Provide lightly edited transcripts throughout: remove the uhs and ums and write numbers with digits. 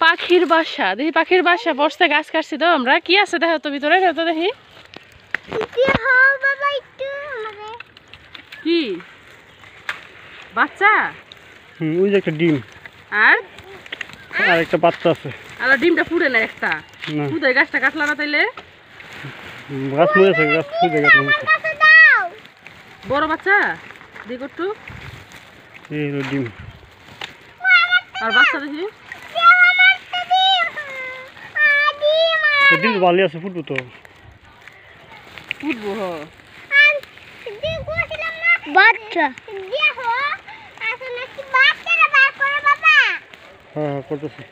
পাখির বাসা দেখি, পাখির বাসা বসতে গাছ কাটছি তো আমরা। কি আছে দেখো তো ভিতরে, তো দেখি কি বাচ্চা। ওই যে একটা ডিম আর একটা বাচ্চা আছে। আর ডিমটা ফুটে না একটা, ফুটে গাছটা কাটলা না তাইলে? গাছ মরেছে, গাছ ফুটে গেছে। বড় বাচ্চা দেখো একটু, এই ডিম আর বাচ্চা দেখি। ডিম ভালো আছে, ফুটবো তো, ফুটবো। বাচ্চা হ্যাঁ হ্যাঁ করতেছি।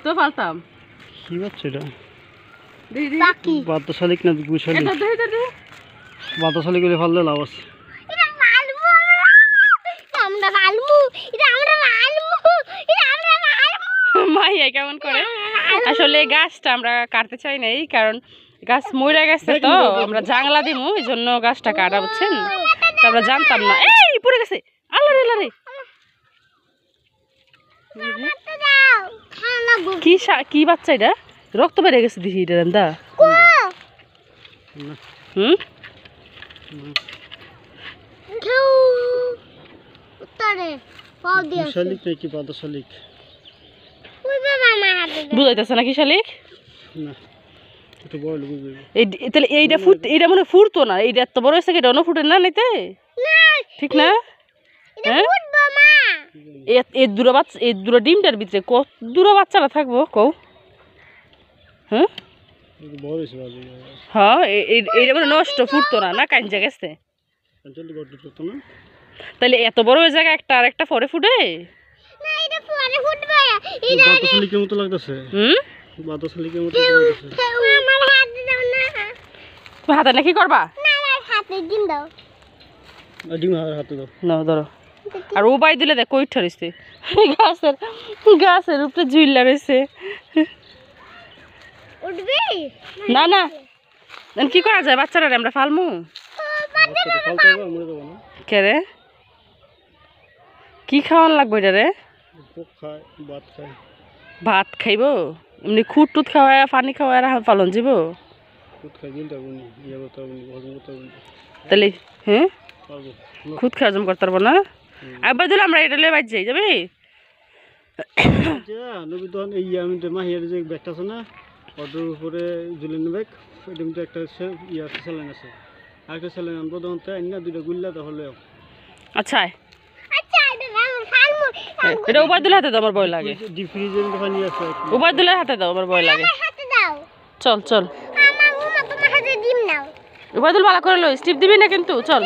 তো ফালতাম কি বাচ্চা এটা? দেখি বাতা শালিক না গুই শালিক? বাতা শালিক গুলো ফাললে লাভ আছে। মাইয়া কেমন করে। আসলে গাছটা আমরা কাটতে চাই নাই, কারণ গাছ মরে গেছে তো আমরা জাংলা দিমু, এই জন্য গাছটা কাটা, বুঝছেন? তো আমরা জানতাম না। এই পড়ে গেছে, আল্লাহ রে আল্লাহ রে। কি বাচ্চা এটা? রক্ত বেড়ে গেছে দেখি এটা রান্দা। শালিক নাকি বাতা শালিক বুঝাইতেছে নাকি শালিক? না একটু বড় বুঝবে। তাহলে এইটা মনে ফুটতো না, এইটা এত বড় হয়েছে, এটা অন্য ফুটে না নিতে, ঠিক না? হ্যাঁ, এই দুটো ডিমটার ভিতরে কত দূর বাচ্চারা থাকবো কও? হ্যাঁ হ্যাঁ, এইটা মানে নষ্ট, ফুটতো না, না কাঞ্জা গেছে। তাহলে এত বড় হয়ে জায়গা একটা আর একটা পরে ফুটে? হাতে না কি করবা? ধরো। আর ও বাই দিলে দেখ কই ঠরিছে, গাছের উপরে ঝুইলা রয়েছে। না না, কি করা যায় বাচ্চারা? আমরা ফালমু কে রে? কি খাওয়ান লাগবে এটা রে? ভাত খাইব? এমনি খুট টুট খাওয়ায়, পানি খাওয়ায় পালন যাব? তাহলে হ্যাঁ, খুদ খাওয়া জম করতে পারবো না। একবার দিলে আমরা এটা লিয়ে বাইর যাই, যাবি? মাহিয়ার যে ব্যাগটা আছে না, অটোর উপরে ঝুলে নেবে, একটা স্যালাইন আছে, আরেকটা স্যালাইন আনবো, তখন না দুইটা গুল্লা তাহলে। আচ্ছা এটা উবায়দুল হাতে দাও, আমার ভয় লাগে। উবায়দুলের হাতে দাও, আমার ভয় লাগে। চল চল, উবায়দুল ভালো করে লো, স্টিপ দিবি না কিন্তু, চল।